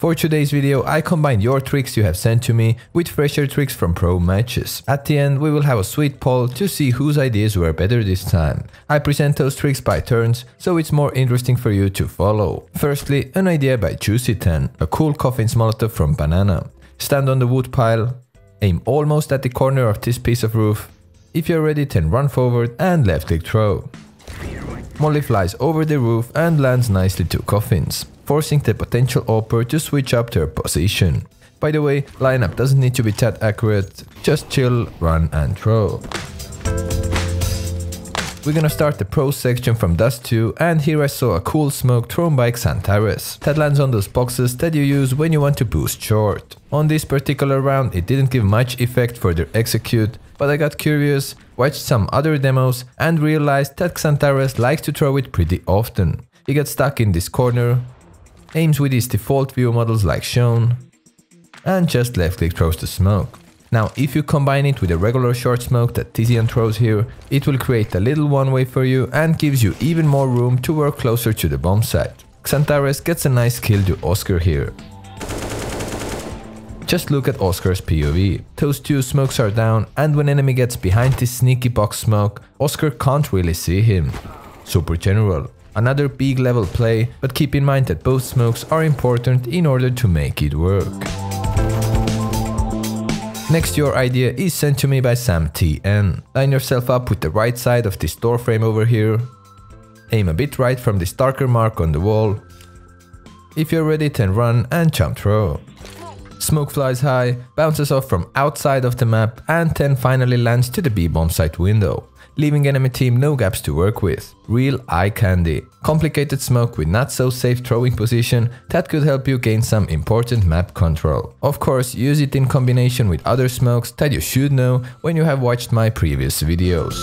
For today's video, I combined your tricks you have sent to me with fresher tricks from pro matches. At the end, we will have a sweet poll to see whose ideas were better this time. I present those tricks by turns, so it's more interesting for you to follow. Firstly, an idea by Juicy10, a cool coffins molotov from Banana. Stand on the wood pile, aim almost at the corner of this piece of roof. If you're ready, then run forward and left click throw. Molly flies over the roof and lands nicely to coffins, forcing the potential AWPer to switch up their position. By the way, lineup doesn't need to be that accurate, just chill, run and throw. We're gonna start the pro section from Dust 2, and here I saw a cool smoke thrown by Xantares that lands on those boxes that you use when you want to boost short. On this particular round it didn't give much effect for their execute, but I got curious, watched some other demos and realized that Xantares likes to throw it pretty often. He gets stuck in this corner, aims with his default view models like shown, and just left click throws the smoke. Now if you combine it with a regular short smoke that Tizian throws here, it will create a little one way for you and gives you even more room to work closer to the bomb site. Xantares gets a nice kill to Oscar here. Just look at Oscar's POV. Those two smokes are down, and when enemy gets behind this sneaky box smoke, Oscar can't really see him. Super general. Another big level play, but keep in mind that both smokes are important in order to make it work. Next, your idea is sent to me by Sam TN. Line yourself up with the right side of this door frame over here. Aim a bit right from this darker mark on the wall. If you're ready, then run and jump throw. Smoke flies high, bounces off from outside of the map, and then finally lands to the B bomb site window, leaving enemy team no gaps to work with. Real eye candy. Complicated smoke with not so safe throwing position that could help you gain some important map control. Of course, use it in combination with other smokes that you should know when you have watched my previous videos.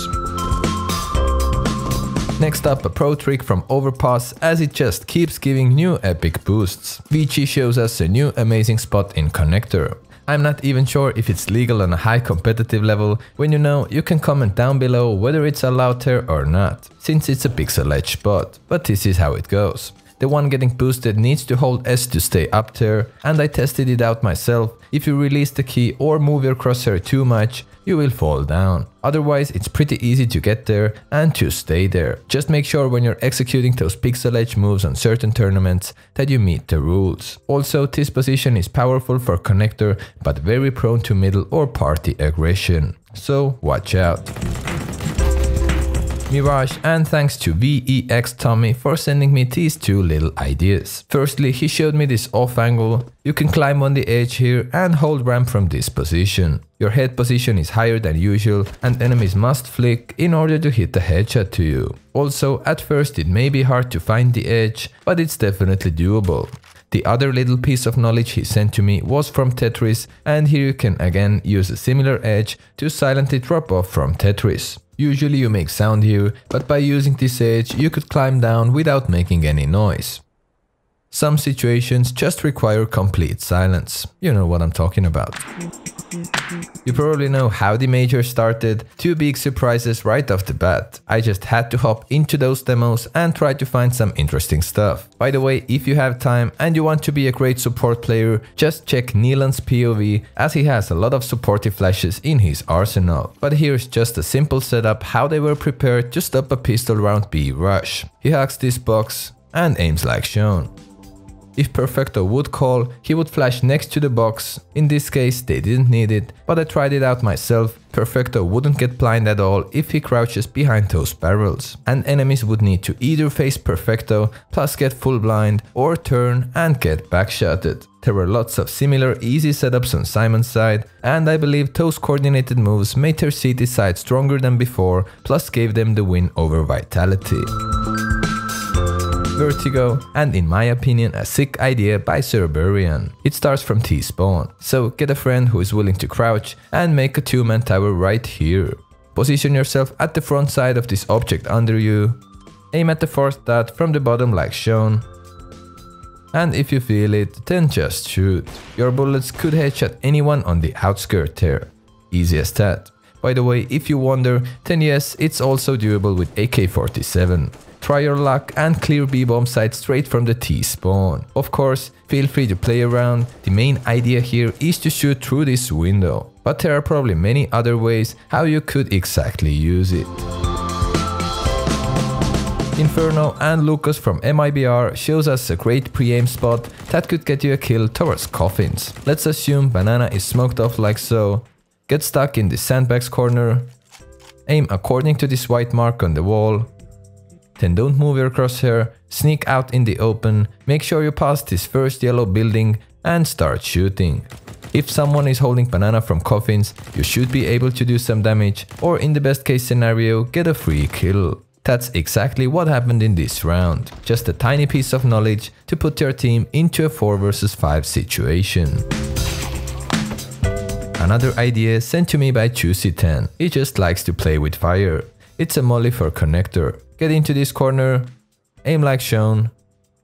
Next up, a pro trick from Overpass, as it just keeps giving new epic boosts. VG shows us a new amazing spot in Connector. I'm not even sure if it's legal on a high competitive level. When you know, you can comment down below whether it's allowed there or not, since it's a pixel edge spot. But this is how it goes. The one getting boosted needs to hold S to stay up there, and I tested it out myself. If you release the key or move your crosshair too much, you will fall down. Otherwise, it's pretty easy to get there and to stay there. Just make sure when you're executing those pixel edge moves on certain tournaments that you meet the rules. Also, this position is powerful for Connector, but very prone to middle or party aggression. So watch out. Mirage, and thanks to VEX Tommy for sending me these two little ideas. Firstly, he showed me this off angle. You can climb on the edge here and hold ramp from this position. Your head position is higher than usual and enemies must flick in order to hit the headshot to you. Also, at first it may be hard to find the edge, but it's definitely doable. The other little piece of knowledge he sent to me was from Tetris, and here you can again use a similar edge to silently drop off from Tetris. Usually you make sound here, but by using this edge you could climb down without making any noise. Some situations just require complete silence. You know what I'm talking about. You probably know how the major started. Two big surprises right off the bat. I just had to hop into those demos and try to find some interesting stuff. By the way, if you have time and you want to be a great support player, just check Neelan's POV, as he has a lot of supportive flashes in his arsenal. But here's just a simple setup how they were prepared to stop a pistol round B rush. He hugs this box and aims like shown. If Perfecto would call, he would flash next to the box. In this case they didn't need it, but I tried it out myself. Perfecto wouldn't get blind at all if he crouches behind those barrels. And enemies would need to either face Perfecto, plus get full blind, or turn and get backshotted. There were lots of similar easy setups on Simon's side, and I believe those coordinated moves made their CT side stronger than before, plus gave them the win over Vitality. Vertigo, and in my opinion a sick idea by Cerberian. It starts from T-spawn, so get a friend who is willing to crouch and make a two-man tower right here. Position yourself at the front side of this object under you, aim at the fourth dot from the bottom like shown, and if you feel it, then just shoot. Your bullets could headshot anyone on the outskirt there. Easy as that. By the way, if you wonder, then yes, it's also doable with AK-47. try your luck and clear B-bomb site straight from the T-spawn. Of course, feel free to play around. The main idea here is to shoot through this window, but there are probably many other ways how you could exactly use it. Inferno and Lucas from MIBR shows us a great pre-aim spot that could get you a kill towards coffins. Let's assume Banana is smoked off like so, get stuck in the sandbags corner, aim according to this white mark on the wall, then don't move your crosshair, sneak out in the open, make sure you pass this first yellow building and start shooting. If someone is holding Banana from coffins, you should be able to do some damage, or in the best case scenario, get a free kill. That's exactly what happened in this round. Just a tiny piece of knowledge to put your team into a 4 vs 5 situation. Another idea sent to me by Juicy10. He just likes to play with fire. It's a molly for connector. Get into this corner, aim like shown.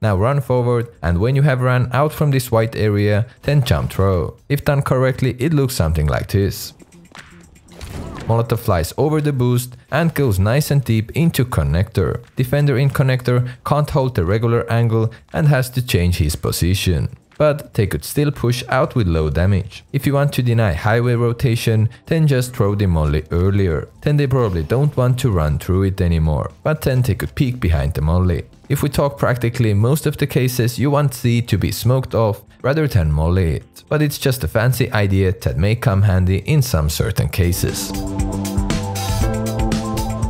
Now run forward, and when you have run out from this white area, then jump throw. If done correctly, it looks something like this. Molotov flies over the boost and goes nice and deep into connector. Defender in connector can't hold the regular angle and has to change his position, but they could still push out with low damage. If you want to deny highway rotation, then just throw the molly earlier. Then they probably don't want to run through it anymore, but then they could peek behind the molly. If we talk practically, most of the cases you want C to be smoked off rather than molly it, but it's just a fancy idea that may come handy in some certain cases.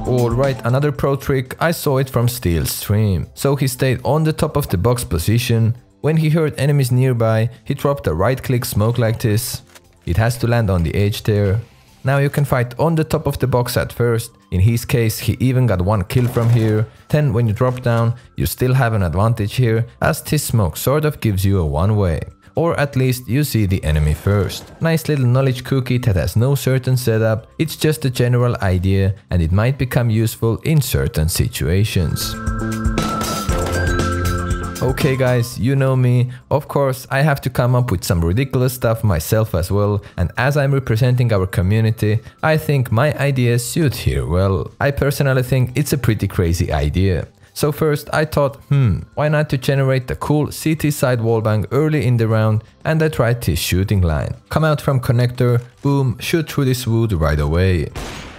Alright, another pro trick, I saw it from Steel's stream. So he stayed on the top of the box position. When he heard enemies nearby, he dropped a right click smoke like this. It has to land on the edge there. Now you can fight on the top of the box at first. In his case, he even got one kill from here. Then when you drop down, you still have an advantage here, as this smoke sort of gives you a one-way. Or at least you see the enemy first. Nice little knowledge cookie that has no certain setup, it's just a general idea and it might become useful in certain situations. Okay guys, you know me, of course I have to come up with some ridiculous stuff myself as well, and as I'm representing our community, I think my ideas suit here well. I personally think it's a pretty crazy idea. So first I thought, why not to generate the cool CT side wallbang early in the round, and I tried this shooting line. Come out from connector, boom, shoot through this wood right away.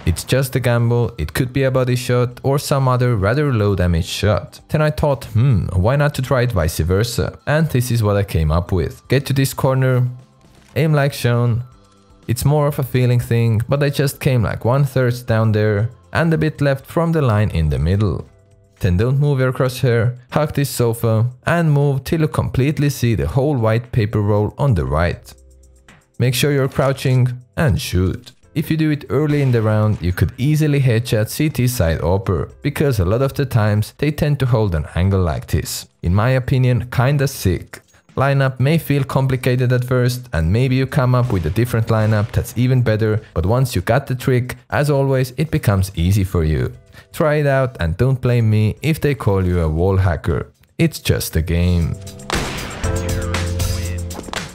It's just a gamble, it could be a body shot or some other rather low damage shot. Then I thought, why not to try it vice versa? And this is what I came up with. Get to this corner, aim like shown. It's more of a feeling thing, but I just came like 1/3 down there and a bit left from the line in the middle. Then don't move your crosshair, hug this sofa and move till you completely see the whole white paper roll on the right. Make sure you're crouching and shoot. If you do it early in the round, you could easily headshot CT side upper, because a lot of the times they tend to hold an angle like this. In my opinion, kinda sick. Lineup may feel complicated at first, and maybe you come up with a different lineup that's even better, but once you got the trick, as always, it becomes easy for you. Try it out and don't blame me if they call you a wall hacker. It's just a game.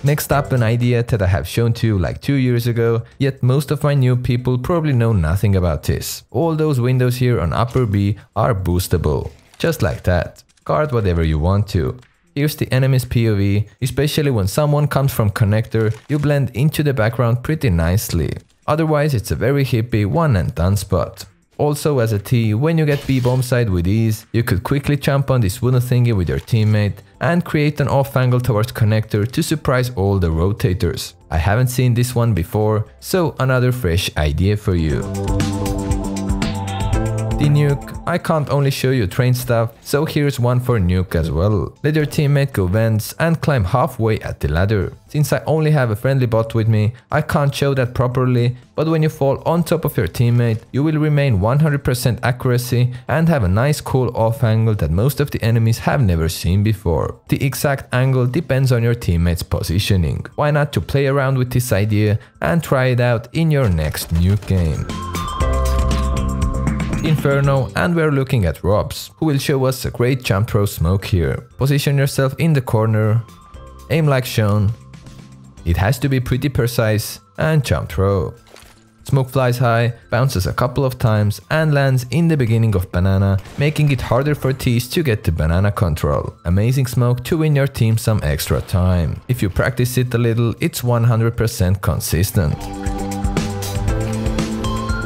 Next up, an idea that I have shown to you like 2 years ago, yet most of my new people probably know nothing about this. All those windows here on upper B are boostable. Just like that. Guard whatever you want to. Here's the enemy's POV, especially when someone comes from connector, you blend into the background pretty nicely. Otherwise, it's a very hippie one and done spot. Also as a T, when you get B-bomb side with ease, you could quickly jump on this wooden thingy with your teammate and create an off angle towards connector to surprise all the rotators. I haven't seen this one before, so another fresh idea for you. The nuke, I can't only show you train stuff, so here's one for nuke as well. Let your teammate go vents and climb halfway at the ladder. Since I only have a friendly bot with me, I can't show that properly, but when you fall on top of your teammate, you will remain 100% accuracy and have a nice cool off angle that most of the enemies have never seen before. The exact angle depends on your teammate's positioning. Why not to play around with this idea and try it out in your next nuke game. Inferno, and we're looking at Robs, who will show us a great jump throw smoke here. Position yourself in the corner, aim like shown. It has to be pretty precise, and jump throw. Smoke flies high, bounces a couple of times and lands in the beginning of banana, making it harder for tees to get the banana control. Amazing smoke to win your team some extra time. If you practice it a little, it's 100% consistent.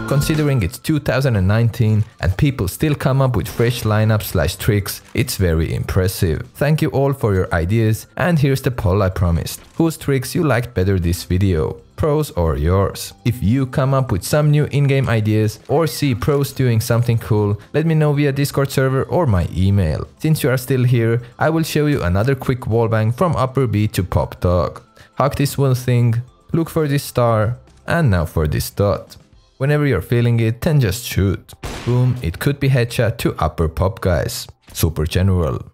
Considering it's 2019 and people still come up with fresh lineups / tricks, it's very impressive. Thank you all for your ideas, and here's the poll I promised. Whose tricks you liked better this video? Pros or yours? If you come up with some new in-game ideas or see pros doing something cool, let me know via Discord server or my email. Since you are still here, I will show you another quick wallbang from upper B to pop dog. Hug this one thing, look for this star, and now for this dot. Whenever you're feeling it, then just shoot. Boom, it could be headshot to upper pop guys. Super general.